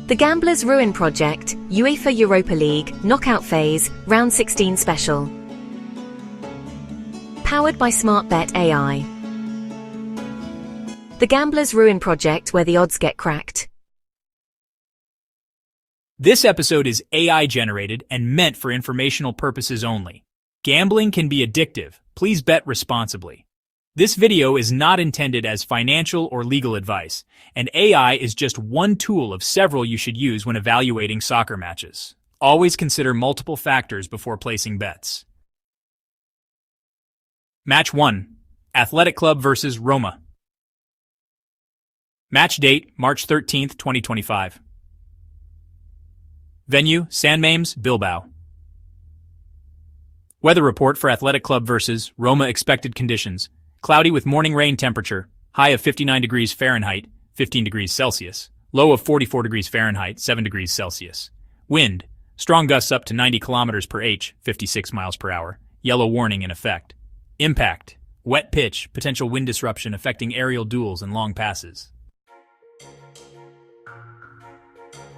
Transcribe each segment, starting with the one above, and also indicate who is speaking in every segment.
Speaker 1: The Gamblers' Ruin Project, UEFA Europa League, Knockout Phase, Round 16 Special. Powered by SmartBet AI. The Gamblers' Ruin Project, where the odds get cracked.
Speaker 2: This episode is AI generated and meant for informational purposes only. Gambling can be addictive. Please bet responsibly. This video is not intended as financial or legal advice, and AI is just one tool of several you should use when evaluating soccer matches. Always consider multiple factors before placing bets. Match 1. Athletic Club vs. Roma. Match date, March 13th, 2025. Venue, San Mamés, Bilbao. Weather report for Athletic Club vs. Roma. Expected conditions: cloudy with morning rain temperature, high of 59 degrees Fahrenheit, 15 degrees Celsius, low of 44 degrees Fahrenheit, 7 degrees Celsius. Wind, strong gusts up to 90 kilometers per h, 56 miles per hour, yellow warning in effect. Impact, wet pitch, potential wind disruption affecting aerial duels and long passes.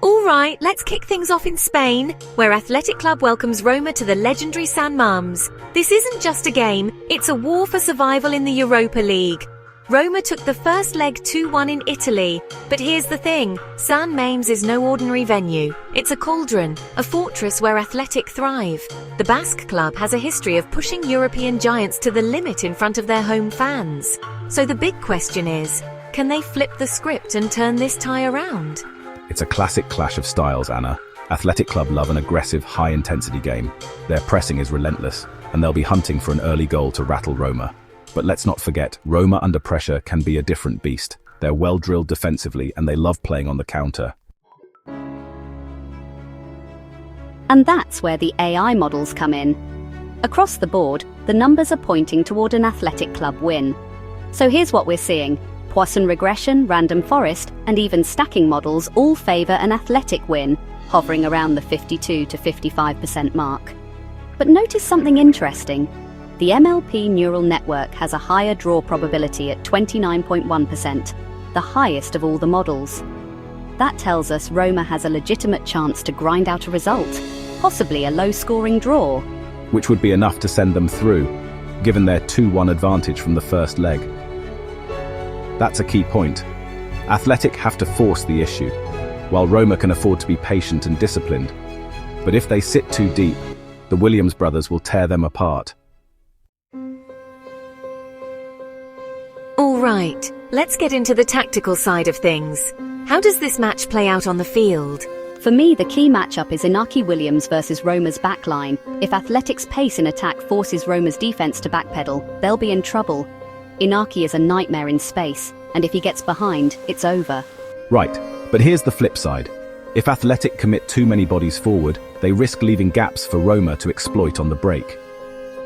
Speaker 1: Alright, let's kick things off in Spain, where Athletic Club welcomes Roma to the legendary San Mamés. This isn't just a game, it's a war for survival in the Europa League. Roma took the first leg 2-1 in Italy, but here's the thing, San Mamés is no ordinary venue. It's a cauldron, a fortress where Athletic thrive. The Basque club has a history of pushing European giants to the limit in front of their home fans. So the big question is, can they flip the script and turn this tie around?
Speaker 3: It's a classic clash of styles, Anna. Athletic Club love an aggressive, high-intensity game. Their pressing is relentless, and they'll be hunting for an early goal to rattle Roma. But let's not forget, Roma under pressure can be a different beast. They're well-drilled defensively, and they love playing on the counter.
Speaker 4: And that's where the AI models come in. Across the board, the numbers are pointing toward an Athletic Club win. So here's what we're seeing. Poisson regression, random forest, and even stacking models all favor an Athletic win, hovering around the 52 to 55% mark. But notice something interesting. The MLP neural network has a higher draw probability at 29.1%, the highest of all the models. That tells us Roma has a legitimate chance to grind out a result, possibly a low-scoring draw.
Speaker 3: Which would be enough to send them through, given their 2-1 advantage from the first leg. That's a key point. Athletic have to force the issue, while Roma can afford to be patient and disciplined. But if they sit too deep, the Williams brothers will tear them apart.
Speaker 1: Alright, let's get into the tactical side of things. How does this match play out on the field?
Speaker 4: For me, the key matchup is Inaki Williams versus Roma's backline. If Athletic's pace in attack forces Roma's defense to backpedal, they'll be in trouble. Inaki is a nightmare in space, and if he gets behind, it's over.
Speaker 3: Right, but here's the flip side. If Athletic commit too many bodies forward, they risk leaving gaps for Roma to exploit on the break.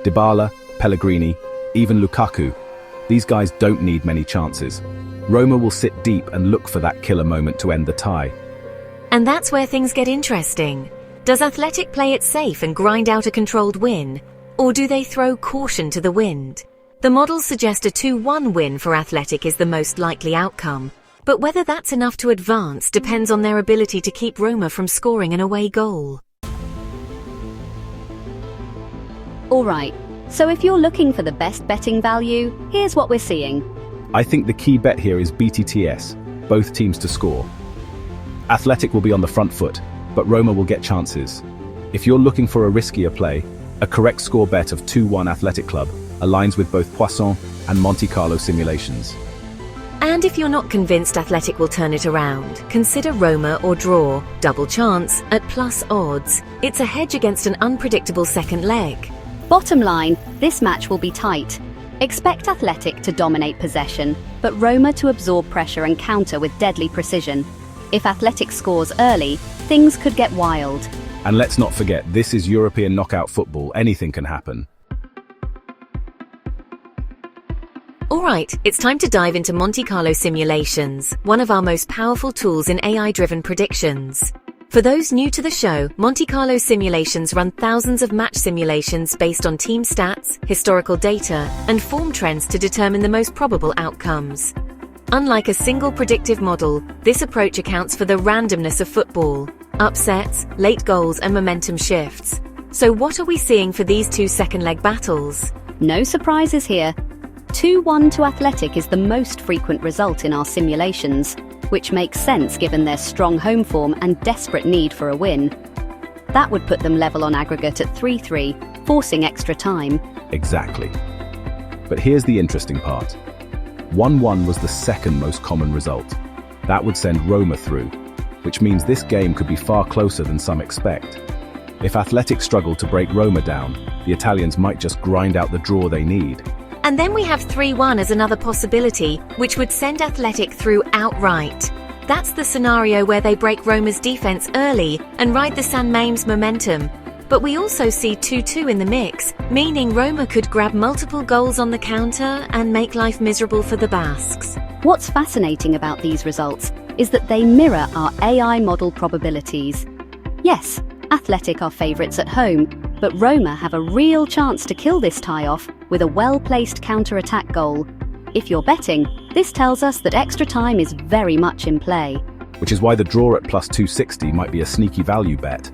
Speaker 3: Dybala, Pellegrini, even Lukaku. These guys don't need many chances. Roma will sit deep and look for that killer moment to end the tie.
Speaker 1: And that's where things get interesting. Does Athletic play it safe and grind out a controlled win? Or do they throw caution to the wind? The models suggest a 2-1 win for Athletic is the most likely outcome, but whether that's enough to advance depends on their ability to keep Roma from scoring an away goal.
Speaker 4: Alright, so if you're looking for the best betting value, here's what we're seeing.
Speaker 3: I think the key bet here is BTTS, both teams to score. Athletic will be on the front foot, but Roma will get chances. If you're looking for a riskier play, a correct score bet of 2-1 Athletic Club aligns with both Poisson and Monte Carlo simulations.
Speaker 1: And if you're not convinced Athletic will turn it around, consider Roma or draw, double chance, at plus odds. It's a hedge against an unpredictable second leg.
Speaker 4: Bottom line, this match will be tight. Expect Athletic to dominate possession, but Roma to absorb pressure and counter with deadly precision. If Athletic scores early, things could get wild.
Speaker 3: And let's not forget, this is European knockout football, anything can happen.
Speaker 1: Alright, it's time to dive into Monte Carlo simulations, one of our most powerful tools in AI-driven predictions. For those new to the show, Monte Carlo simulations run thousands of match simulations based on team stats, historical data, and form trends to determine the most probable outcomes. Unlike a single predictive model, this approach accounts for the randomness of football, upsets, late goals and momentum shifts. So what are we seeing for these two second-leg battles?
Speaker 4: No surprises here. 2-1 to Athletic is the most frequent result in our simulations, which makes sense given their strong home form and desperate need for a win. That would put them level on aggregate at 3-3, forcing extra time.
Speaker 3: Exactly. But here's the interesting part. 1-1 was the second most common result. That would send Roma through, which means this game could be far closer than some expect. If Athletic struggle to break Roma down, the Italians might just grind out the draw they need.
Speaker 1: And then we have 3-1 as another possibility, which would send Athletic through outright. That's the scenario where they break Roma's defense early and ride the San Mames's momentum. But we also see 2-2 in the mix, meaning Roma could grab multiple goals on the counter and make life miserable for the Basques.
Speaker 4: What's fascinating about these results is that they mirror our AI model probabilities. Yes, Athletic are favourites at home, but Roma have a real chance to kill this tie-off with a well-placed counter-attack goal. If you're betting, this tells us that extra time is very much in play.
Speaker 3: Which is why the draw at plus 260 might be a sneaky value bet.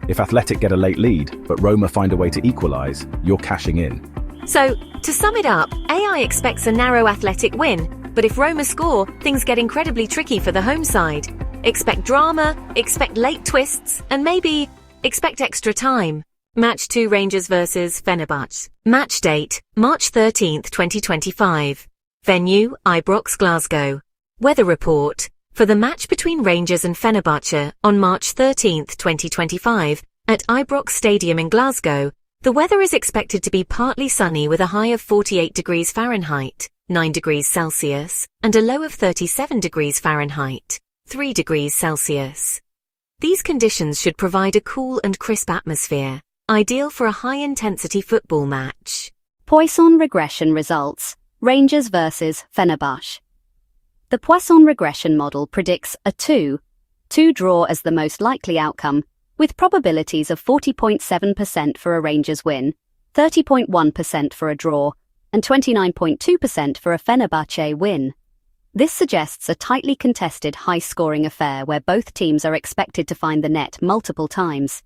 Speaker 3: If Athletic get a late lead, but Roma find a way to equalise, you're cashing in.
Speaker 1: So, to sum it up, AI expects a narrow Athletic win, but if Roma score, things get incredibly tricky for the home side. Expect drama, expect late twists, and maybe expect extra time. Match 2 Rangers vs Fenerbahçe. Match date, March 13th, 2025. Venue, Ibrox, Glasgow. Weather report. For the match between Rangers and Fenerbahçe on March 13th, 2025, at Ibrox Stadium in Glasgow, the weather is expected to be partly sunny with a high of 48 degrees Fahrenheit, 9 degrees Celsius, and a low of 37 degrees Fahrenheit, 3 degrees Celsius. These conditions should provide a cool and crisp atmosphere, ideal for a high-intensity football match.
Speaker 4: Poisson regression results. Rangers vs Fenerbahçe. The Poisson regression model predicts a 2-2 draw as the most likely outcome, with probabilities of 40.7% for a Rangers win, 30.1% for a draw, and 29.2% for a Fenerbahçe win. This suggests a tightly contested, high-scoring affair where both teams are expected to find the net multiple times.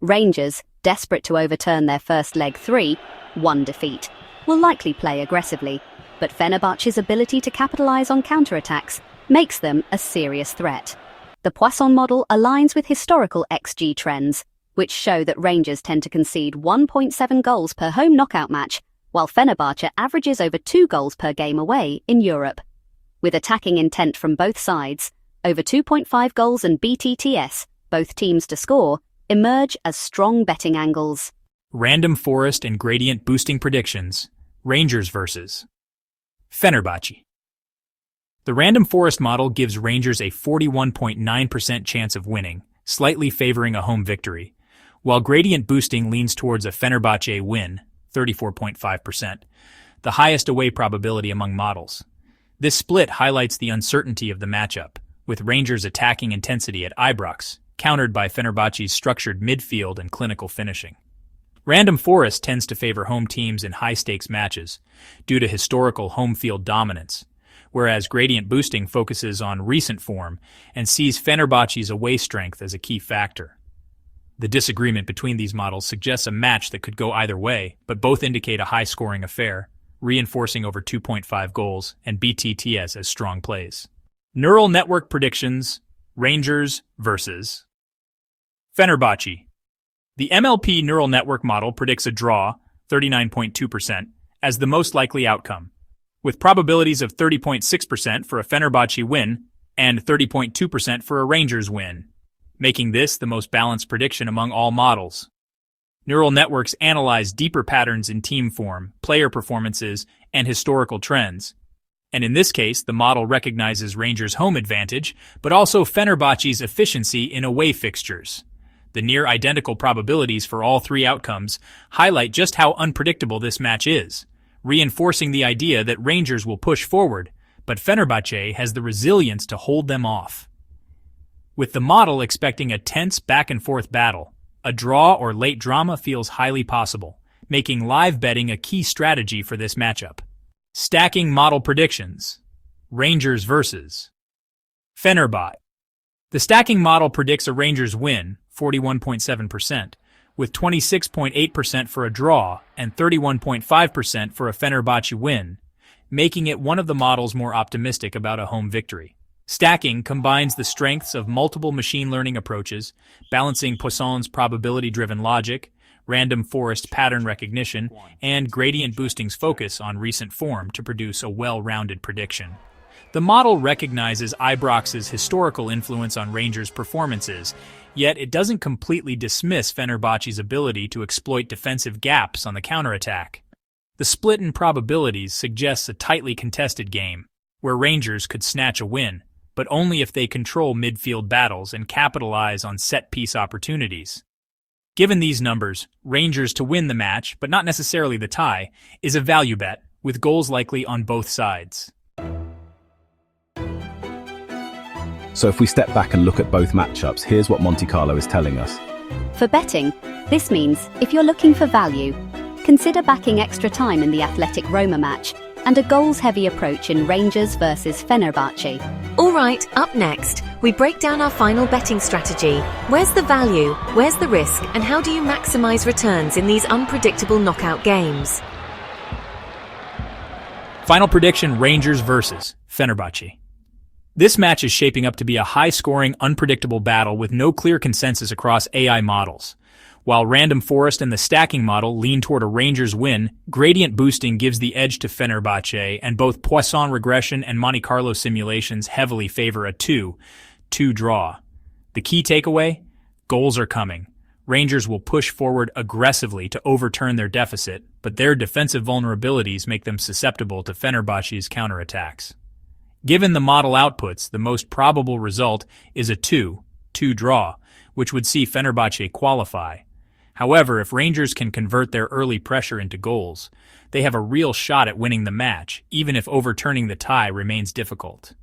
Speaker 4: Rangers, desperate to overturn their first leg 3-1 defeat, will likely play aggressively, but Fenerbahçe's ability to capitalise on counterattacks makes them a serious threat. The Poisson model aligns with historical XG trends, which show that Rangers tend to concede 1.7 goals per home knockout match, while Fenerbahçe averages over 2 goals per game away in Europe. With attacking intent from both sides, over 2.5 goals and BTTS, both teams to score, emerge as strong betting angles.
Speaker 2: Random forest and gradient boosting predictions. Rangers vs Fenerbahçe. The random forest model gives Rangers a 41.9% chance of winning, slightly favoring a home victory, while gradient boosting leans towards a Fenerbahçe win, 34.5%, the highest away probability among models. This split highlights the uncertainty of the matchup, with Rangers' attacking intensity at Ibrox, countered by Fenerbahçe's structured midfield and clinical finishing. Random forest tends to favor home teams in high-stakes matches due to historical home field dominance, whereas gradient boosting focuses on recent form and sees Fenerbahçe's away strength as a key factor. The disagreement between these models suggests a match that could go either way, but both indicate a high-scoring affair, reinforcing over 2.5 goals and BTTS as strong plays. Neural network predictions. Rangers vs Fenerbahçe. The MLP neural network model predicts a draw, 39.2%, as the most likely outcome, with probabilities of 30.6% for a Fenerbahçe win and 30.2% for a Rangers win, making this the most balanced prediction among all models. Neural networks analyze deeper patterns in team form, player performances, and historical trends. And in this case, the model recognizes Rangers' home advantage, but also Fenerbahçe's efficiency in away fixtures. The near-identical probabilities for all three outcomes highlight just how unpredictable this match is, reinforcing the idea that Rangers will push forward, but Fenerbahçe has the resilience to hold them off. With the model expecting a tense back-and-forth battle, a draw or late drama feels highly possible, making live betting a key strategy for this matchup. Stacking model predictions. Rangers versus Fenerbahçe. The stacking model predicts a Rangers win, 41.7%, with 26.8% for a draw and 31.5% for a Fenerbahçe win, making it one of the models more optimistic about a home victory. Stacking combines the strengths of multiple machine learning approaches, balancing Poisson's probability-driven logic, random forest pattern recognition, and gradient boosting's focus on recent form to produce a well-rounded prediction. The model recognizes Ibrox's historical influence on Rangers' performances, yet it doesn't completely dismiss Fenerbahçe's ability to exploit defensive gaps on the counterattack. The split in probabilities suggests a tightly contested game, where Rangers could snatch a win, but only if they control midfield battles and capitalize on set-piece opportunities. Given these numbers, Rangers to win the match, but not necessarily the tie, is a value bet, with goals likely on both sides.
Speaker 3: So if we step back and look at both matchups, here's what Monte Carlo is telling us.
Speaker 4: For betting, this means if you're looking for value, consider backing extra time in the Athletic Roma match and a goals-heavy approach in Rangers versus Fenerbahçe.
Speaker 1: All right, up next, we break down our final betting strategy. Where's the value, where's the risk, and how do you maximize returns in these unpredictable knockout games?
Speaker 2: Final prediction: Rangers versus Fenerbahçe. This match is shaping up to be a high-scoring, unpredictable battle with no clear consensus across AI models. While random forest and the stacking model lean toward a Rangers win, gradient boosting gives the edge to Fenerbahçe, and both Poisson regression and Monte Carlo simulations heavily favor a 2-2 draw. The key takeaway? Goals are coming. Rangers will push forward aggressively to overturn their deficit, but their defensive vulnerabilities make them susceptible to Fenerbahçe's counterattacks. Given the model outputs, the most probable result is a 2-2 draw, which would see Fenerbahçe qualify. However, if Rangers can convert their early pressure into goals, they have a real shot at winning the match, even if overturning the tie remains difficult.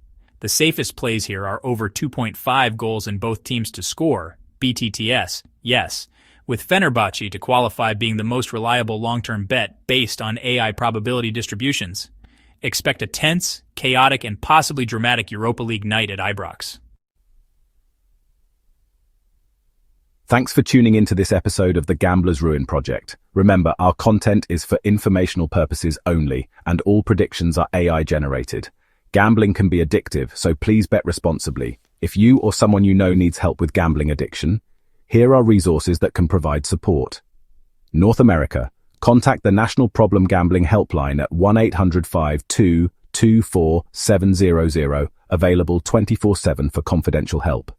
Speaker 2: The safest plays here are over 2.5 goals in both teams to score, BTTS, yes, with Fenerbahçe to qualify being the most reliable long-term bet based on AI probability distributions. Expect a tense, chaotic, and possibly dramatic Europa League night at Ibrox.
Speaker 3: Thanks for tuning into this episode of the Gambler's Ruin Project. Remember, our content is for informational purposes only, and all predictions are AI generated. Gambling can be addictive, so please bet responsibly. If you or someone you know needs help with gambling addiction, here are resources that can provide support. North America. Contact the National Problem Gambling Helpline at 1-800-5224-700, available 24/7 for confidential help.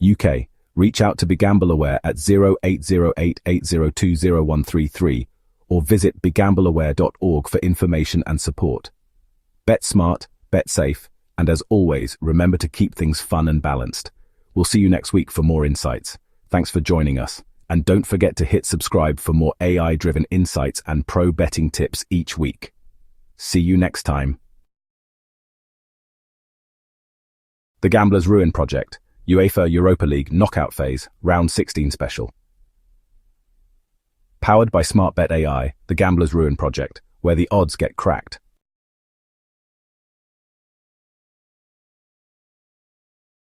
Speaker 3: UK. Reach out to BeGambleAware at 0808-802-0133 or visit begambleaware.org for information and support. Bet smart, bet safe, and as always, remember to keep things fun and balanced. We'll see you next week for more insights. Thanks for joining us. And don't forget to hit subscribe for more AI-driven insights and pro betting tips each week. See you next time. The Gambler's Ruin Project. UEFA Europa League Knockout Phase, Round 16 Special. Powered by SmartBet AI, the Gambler's Ruin Project, where the odds get cracked.